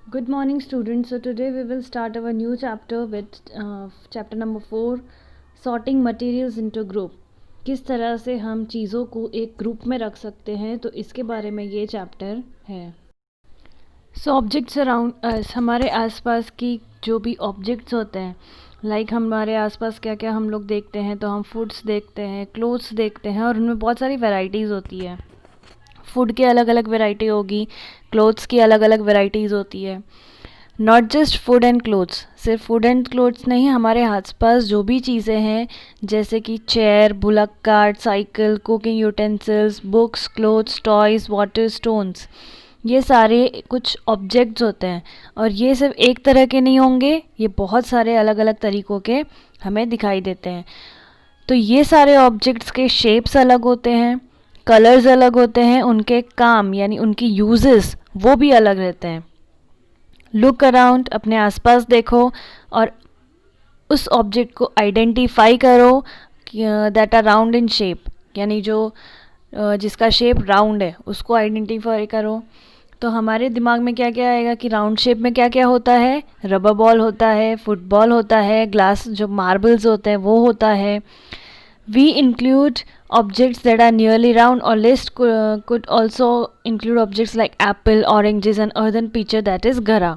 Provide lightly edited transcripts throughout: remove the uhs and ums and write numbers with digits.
Good morning, students. So today we will start our new chapter with chapter number 4, sorting materials into group. किस तरह से हम चीज़ों को एक ग्रुप में रख सकते हैं, तो इसके बारे में ये चैप्टर है. सो ऑब्जेक्ट्स अराउंड अस, हमारे आसपास की जो भी ऑब्जेक्ट्स होते हैं, लाइक हमारे आसपास क्या क्या हम लोग देखते हैं, तो हम फूड्स देखते हैं, क्लोथ्स देखते हैं, और उनमें बहुत सारी वैरायटीज़ होती है. फूड की अलग अलग वैरायटी होगी, क्लोथ्स की अलग अलग वैरायटीज़ होती है. Not just food and clothes, सिर्फ फूड एंड क्लोथ्स नहीं, हमारे आसपास जो भी चीज़ें हैं जैसे कि chair, bullock cart, cycle, cooking utensils, books, clothes, toys, water, stones, ये सारे कुछ ऑब्जेक्ट्स होते हैं. और ये सिर्फ एक तरह के नहीं होंगे, ये बहुत सारे अलग अलग तरीक़ों के हमें दिखाई देते हैं. तो ये सारे ऑब्जेक्ट्स के शेप्स अलग होते हैं, कलर्स अलग होते हैं, उनके काम यानी उनकी यूजेस वो भी अलग रहते हैं. लुक अराउंड, अपने आसपास देखो और उस ऑब्जेक्ट को आइडेंटिफाई करो that are round in shape, यानी जो जिसका शेप राउंड है उसको आइडेंटिफाई करो. तो हमारे दिमाग में क्या क्या आएगा कि राउंड शेप में क्या क्या होता है. रबर बॉल होता है, फुटबॉल होता है, ग्लास जो मार्बल्स होते हैं वो होता है. We include objects that are nearly round, or list could also include objects like apple, oranges and earthen pitcher, that is gara.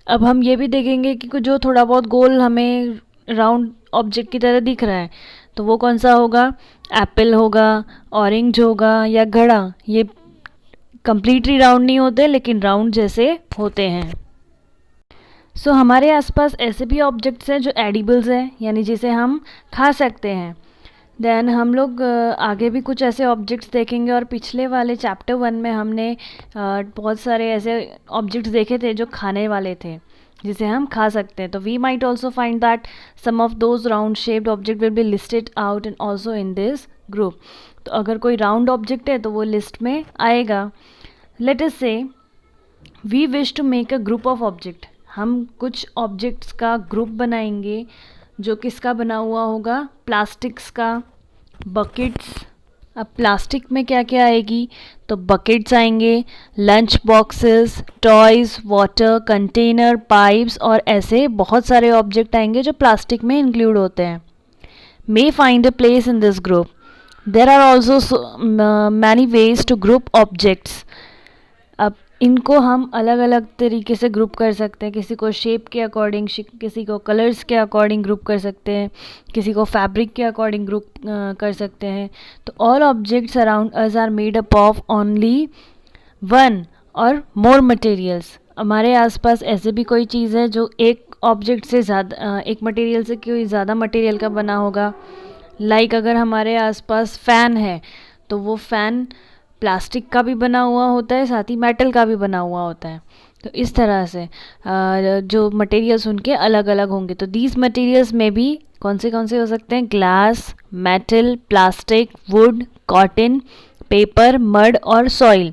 अब हम ये भी देखेंगे कि जो थोड़ा बहुत गोल हमें राउंड ऑब्जेक्ट की तरह दिख रहा है, तो वो कौन सा होगा. एप्पल होगा, ऑरेंज होगा या घड़ा. ये कम्प्लीटली राउंड नहीं होते लेकिन राउंड जैसे होते हैं. सो हमारे आसपास ऐसे भी ऑब्जेक्ट्स हैं जो एडिबल्स हैं, यानी जिसे हम खा सकते हैं. देन हम लोग आगे भी कुछ ऐसे ऑब्जेक्ट्स देखेंगे, और पिछले वाले चैप्टर 1 में हमने बहुत सारे ऐसे ऑब्जेक्ट्स देखे थे जो खाने वाले थे, जिसे हम खा सकते हैं. तो we might also find that some of those round shaped object will be listed out and also in this group. तो अगर कोई राउंड ऑब्जेक्ट है तो वो लिस्ट में आएगा. Let us say we wish to make a group of object. हम कुछ ऑब्जेक्ट्स का ग्रुप बनाएंगे जो किसका बना हुआ होगा. प्लास्टिक्स का. बकेट्स. अब प्लास्टिक में क्या क्या आएगी, तो बकेट्स आएंगे, lunch boxes, toys, water container, pipes, और ऐसे बहुत सारे ऑब्जेक्ट आएंगे जो प्लास्टिक में इंक्लूड होते हैं. May find a place in this group. There are also many ways to group objects. अब इनको हम अलग अलग तरीके से ग्रुप कर सकते हैं. किसी को शेप के अकॉर्डिंग, किसी को कलर्स के अकॉर्डिंग ग्रुप कर सकते हैं, किसी को फैब्रिक के अकॉर्डिंग ग्रुप कर सकते हैं. तो all objects around us are made up of only one or more materials. हमारे आसपास ऐसे भी कोई चीज़ है जो एक ऑब्जेक्ट से ज़्यादा, एक मटेरियल से कोई ज़्यादा मटेरियल का बना होगा. लाइक अगर हमारे आसपास फ़ैन है तो वो फ़ैन प्लास्टिक का भी बना हुआ होता है, साथ ही मेटल का भी बना हुआ होता है. तो इस तरह से जो मटेरियल्स उनके अलग अलग होंगे. तो दीज मटेरियल्स में भी कौन से हो सकते हैं. Glass, metal, plastic, would, cotton, paper, mud और सॉइल.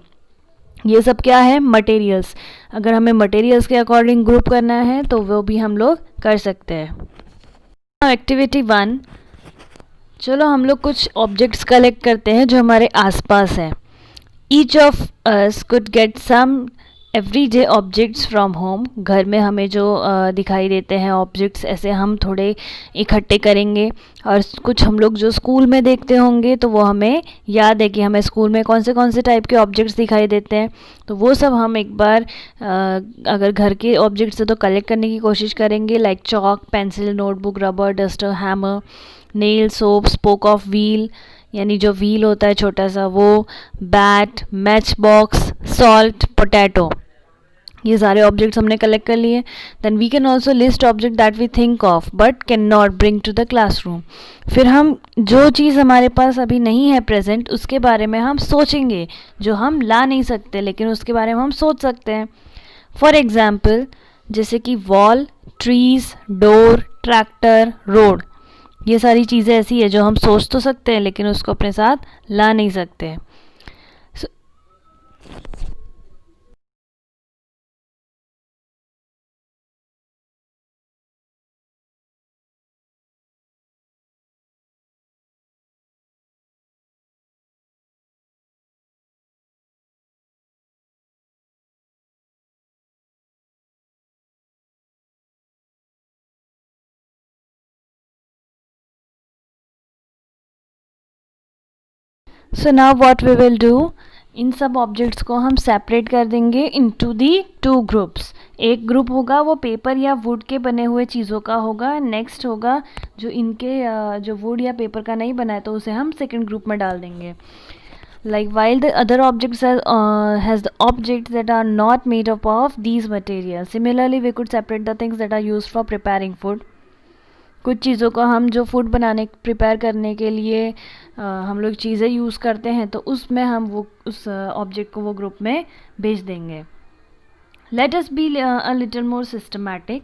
ये सब क्या है. मटेरियल्स. अगर हमें मटेरियल्स के अकॉर्डिंग ग्रुप करना है तो वो भी हम लोग कर सकते हैं. एक्टिविटी 1. चलो हम लोग कुछ ऑब्जेक्ट्स कलेक्ट करते हैं जो हमारे आसपास हैं. Each of us could get some everyday objects from home. घर में हमें जो दिखाई देते हैं ऑब्जेक्ट्स, ऐसे हम थोड़े इकट्ठे करेंगे. और कुछ हम लोग जो स्कूल में देखते होंगे तो वो हमें याद है कि हमें स्कूल में कौन से टाइप के ऑब्जेक्ट्स दिखाई देते हैं. तो वो सब हम एक बार अगर घर के ऑब्जेक्ट्स से तो कलेक्ट करने की कोशिश करेंगे. Like chalk, pencil, notebook, rubber, duster, hammer, nail, soap, spoke of wheel, यानी जो व्हील होता है छोटा सा वो, bat, match box, salt, potato. ये सारे ऑब्जेक्ट्स हमने कलेक्ट कर लिए. Then we can also list object that we think of but can not bring to the classroom. फिर हम जो चीज़ हमारे पास अभी नहीं है प्रेजेंट, उसके बारे में हम सोचेंगे, जो हम ला नहीं सकते लेकिन उसके बारे में हम सोच सकते हैं. फॉर एग्जाम्पल, जैसे कि wall, trees, door, tractor, road. ये सारी चीज़ें ऐसी है जो हम सोच तो सकते हैं लेकिन उसको अपने साथ ला नहीं सकते. So now what we will do, इन सब ऑब्जेक्ट्स को हम सेपरेट कर देंगे इनटू दी 2 ग्रुप्स। एक ग्रुप होगा वो पेपर या वुड के बने हुए चीज़ों का होगा, नेक्स्ट होगा जो इनके जो वुड या पेपर का नहीं बना है तो उसे हम सेकंड ग्रुप में डाल देंगे। Like while the other objects has the objects that are not made up of these materials. Similarly, we could separate the things that are used for preparing food. कुछ चीज़ों को हम जो फूड बनाने prepare करने के लिए हम लोग चीज़ें यूज़ करते हैं तो उसमें हम वो उस ऑब्जेक्ट को वो ग्रुप में भेज देंगे। Let us be a little more systematic,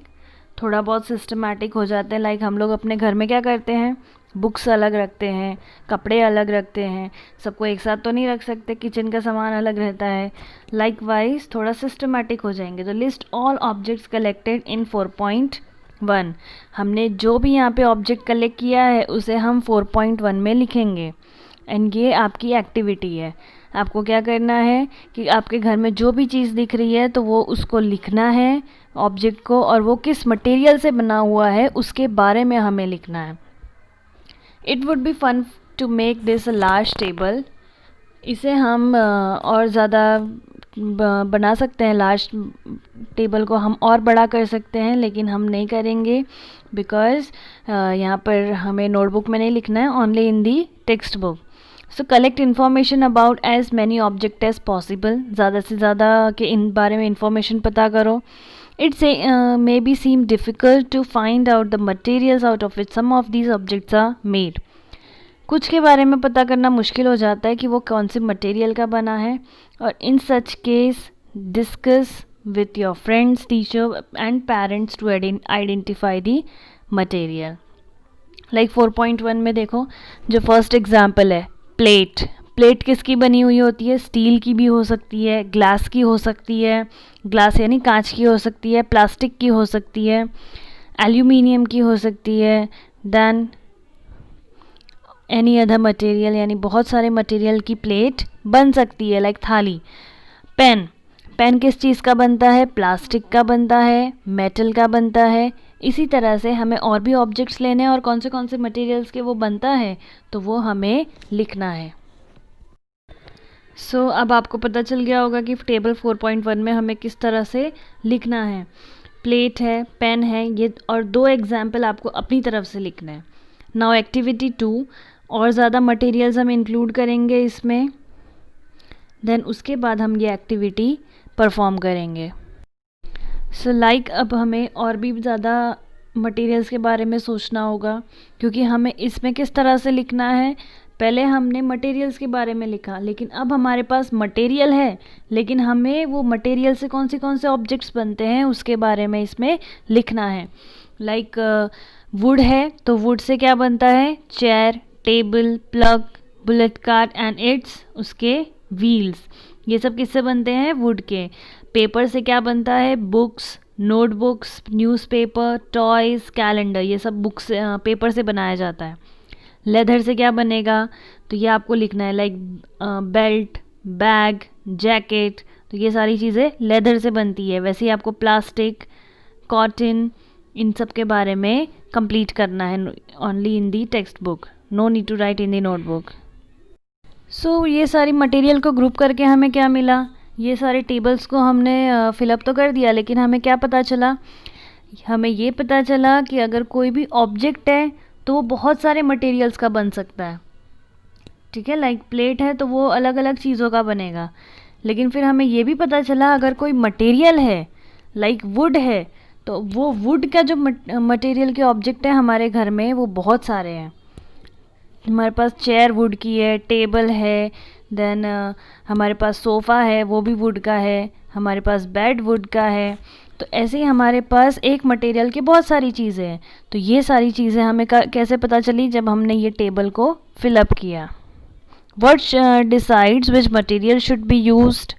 थोड़ा बहुत सिस्टमैटिक हो जाते हैं। लाइक हम लोग अपने घर में क्या करते हैं, बुक्स अलग रखते हैं, कपड़े अलग रखते हैं, सबको एक साथ तो नहीं रख सकते, किचन का सामान अलग रहता है। लाइक वाइज थोड़ा सिस्टमैटिक हो जाएंगे। तो list all objects collected in 4.1, हमने जो भी यहाँ पे ऑब्जेक्ट कलेक्ट किया है उसे हम 4.1 में लिखेंगे। एंड ये आपकी एक्टिविटी है। आपको क्या करना है कि आपके घर में जो भी चीज़ दिख रही है तो वो उसको लिखना है ऑब्जेक्ट को, और वो किस मटेरियल से बना हुआ है उसके बारे में हमें लिखना है। It would be fun to make this a large table, इसे हम और ज़्यादा बना सकते हैं। लार्ज टेबल को हम और बड़ा कर सकते हैं, लेकिन हम नहीं करेंगे बिकॉज यहाँ पर हमें नोटबुक में नहीं लिखना है, only in the text book. So collect information about as many object as possible, ज़्यादा से ज़्यादा के इन बारे में इंफॉर्मेशन पता करो। It may be seem difficult to find out the materials out of which some of these objects are made. कुछ के बारे में पता करना मुश्किल हो जाता है कि वो कौन सी मटेरियल का बना है, और in such case discuss with your friends, teacher and parents to identify the material. Like 4.1 में देखो जो फर्स्ट एग्जाम्पल है, प्लेट। प्लेट किसकी बनी हुई होती है, स्टील की भी हो सकती है, ग्लास की हो सकती है, ग्लास यानी कांच की हो सकती है, प्लास्टिक की हो सकती है, एल्यूमिनियम की हो सकती है, देन एनी अदर मटेरियल, यानी बहुत सारे मटेरियल की प्लेट बन सकती है। लाइक थाली। पेन, पेन किस चीज़ का बनता है, प्लास्टिक का बनता है, मेटल का बनता है। इसी तरह से हमें और भी ऑब्जेक्ट्स लेने हैं और कौन से मटेरियल्स के वो बनता है तो वो हमें लिखना है। सो अब आपको पता चल गया होगा कि टेबल 4.1 में हमें किस तरह से लिखना है। प्लेट है, पेन है, ये और 2 एग्जाम्पल आपको अपनी तरफ से लिखना है। नाउ एक्टिविटी 2, और ज़्यादा मटेरियल्स हम इंक्लूड करेंगे इसमें, देन उसके बाद हम ये एक्टिविटी परफॉर्म करेंगे। सो लाइक अब हमें और भी ज़्यादा मटेरियल्स के बारे में सोचना होगा, क्योंकि हमें इसमें किस तरह से लिखना है। पहले हमने मटेरियल्स के बारे में लिखा, लेकिन अब हमारे पास मटेरियल है, लेकिन हमें वो मटेरियल से कौन से ऑब्जेक्ट्स बनते हैं उसके बारे में इसमें लिखना है। लाइक वुड है तो वुड से क्या बनता है, chair, table, plug, bullet cart and it's उसके व्हील्स। ये सब किससे बनते हैं, वुड के। पेपर से क्या बनता है, books, notebooks, newspaper, toys, calendar, ये सब बुक्स पेपर से बनाया जाता है। लेदर से क्या बनेगा, तो ये आपको लिखना है। लाइक बेल्ट, बैग, जैकेट, तो ये सारी चीज़ें लेदर से बनती है। वैसे ही आपको प्लास्टिक, कॉटन, इन सब के बारे में कंप्लीट करना है only in the text book, no need to write in the notebook. So ये सारी मटेरियल को ग्रुप करके हमें क्या मिला, ये सारे टेबल्स को हमने फिलअप तो कर दिया, लेकिन हमें क्या पता चला, हमें ये पता चला कि अगर कोई भी ऑब्जेक्ट है तो वो बहुत सारे मटेरियल्स का बन सकता है। ठीक है, लाइक प्लेट है तो वो अलग अलग चीज़ों का बनेगा। लेकिन फिर हमें ये भी पता चला अगर कोई मटेरियल है, लाइक वुड है, तो वो वुड का जो मटेरियल के ऑब्जेक्ट है हमारे घर में वो बहुत सारे हैं। हमारे पास चेयर वुड की है, टेबल है, देन हमारे पास सोफ़ा है वो भी वुड का है, हमारे पास बेड वुड का है। तो ऐसे ही हमारे पास एक मटेरियल की बहुत सारी चीज़ें हैं। तो ये सारी चीज़ें हमें कैसे पता चली, जब हमने ये टेबल को फिलअप किया। What decides which material should be used.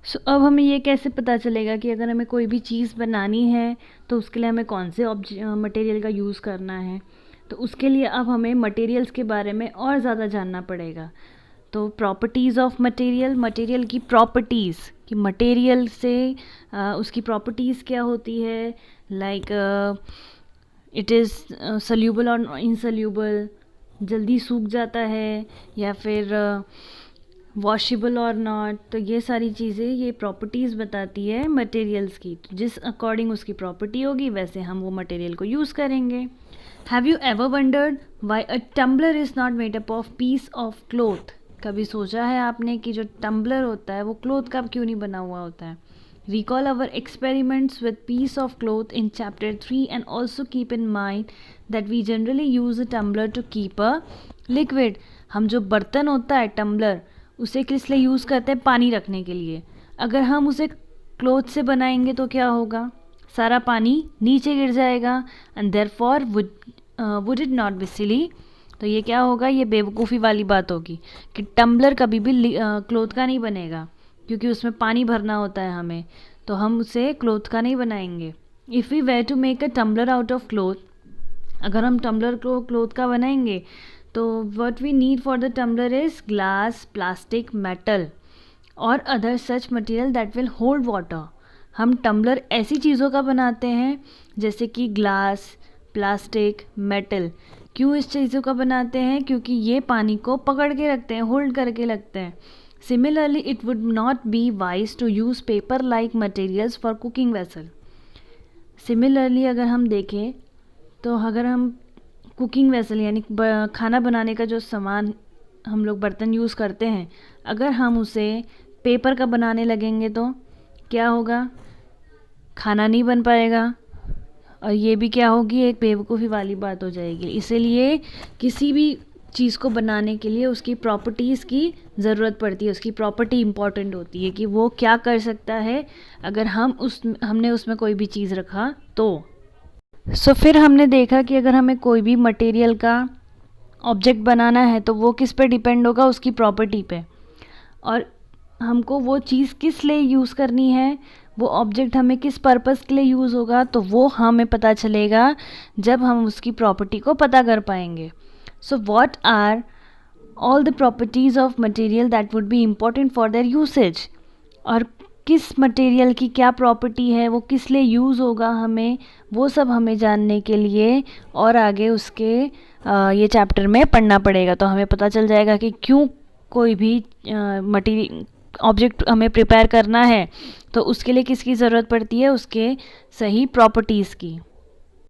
So अब हमें ये कैसे पता चलेगा कि अगर हमें कोई भी चीज़ बनानी है तो उसके लिए हमें कौन से मटेरियल का यूज़ करना है। तो उसके लिए अब हमें मटेरियल्स के बारे में और ज़्यादा जानना पड़ेगा। तो प्रॉपर्टीज़ ऑफ मटेरियल, मटेरियल की प्रॉपर्टीज़, कि मटेरियल से उसकी प्रॉपर्टीज़ क्या होती है। लाइक इट इज़ सल्यूबल और इनसल्यूबल, जल्दी सूख जाता है या फिर वॉशेबल और नॉट। तो ये सारी चीज़ें ये प्रॉपर्टीज़ बताती है मटेरियल्स की। तो जिस अकॉर्डिंग उसकी प्रॉपर्टी होगी वैसे हम वो मटेरियल को यूज़ करेंगे। Have you ever wondered why a tumbler is not made up of piece of cloth? कभी सोचा है आपने कि जो टम्बलर होता है वो क्लोथ का क्यों नहीं बना हुआ होता है? Recall our experiments with piece of cloth in chapter 3 and also keep in mind that we generally use a tumbler to keep a liquid. हम जो बर्तन होता है टम्बलर उसे किस लिए यूज़ करते हैं? पानी रखने के लिए। अगर हम उसे क्लोथ से बनाएंगे तो क्या होगा? सारा पानी नीचे गिर जाएगा and therefore would it not be silly. तो ये क्या होगा? ये बेवकूफ़ी वाली बात होगी कि टम्बलर कभी भी क्लोथ का नहीं बनेगा क्योंकि उसमें पानी भरना होता है हमें, तो हम उसे क्लोथ का नहीं बनाएंगे। If we were to make a tumbler out of cloth, अगर हम टम्बलर को क्लोथ का बनाएंगे तो what we need for the tumbler is glass, plastic, metal और other such material that will hold water. हम टम्बलर ऐसी चीज़ों का बनाते हैं जैसे कि ग्लास, प्लास्टिक, मेटल। क्यों इस चीज़ों का बनाते हैं? क्योंकि ये पानी को पकड़ के रखते हैं, होल्ड करके रखते हैं। Similarly, it would not be wise to use paper-like materials for cooking vessel. Similarly, अगर हम देखें तो अगर हम कुकिंग वेसल यानी खाना बनाने का जो सामान हम लोग बर्तन यूज़ करते हैं, अगर हम उसे पेपर का बनाने लगेंगे तो क्या होगा? खाना नहीं बन पाएगा और ये भी क्या होगी? एक बेवकूफ़ी वाली बात हो जाएगी। इसीलिए किसी भी चीज़ को बनाने के लिए उसकी प्रॉपर्टीज़ की ज़रूरत पड़ती है, उसकी प्रॉपर्टी इम्पॉर्टेंट होती है कि वो क्या कर सकता है अगर हमने उसमें कोई भी चीज़ रखा तो। फिर हमने देखा कि अगर हमें कोई भी मटेरियल का ऑब्जेक्ट बनाना है तो वो किस पे डिपेंड होगा? उसकी प्रॉपर्टी पे। और हमको वो चीज़ किस लिए यूज़ करनी है, वो ऑब्जेक्ट हमें किस पर्पज़ के लिए यूज़ होगा, तो वो हमें पता चलेगा जब हम उसकी प्रॉपर्टी को पता कर पाएंगे। So what are all the properties of material that would be important for their usage? और किस मटेरियल की क्या प्रॉपर्टी है, वो किस लिए यूज़ होगा हमें, वो सब हमें जानने के लिए और आगे उसके ये चैप्टर में पढ़ना पड़ेगा। तो हमें पता चल जाएगा कि क्यों कोई भी मटेरियल ऑब्जेक्ट हमें प्रिपेयर करना है तो उसके लिए किसकी ज़रूरत पड़ती है? उसके सही प्रॉपर्टीज़ की।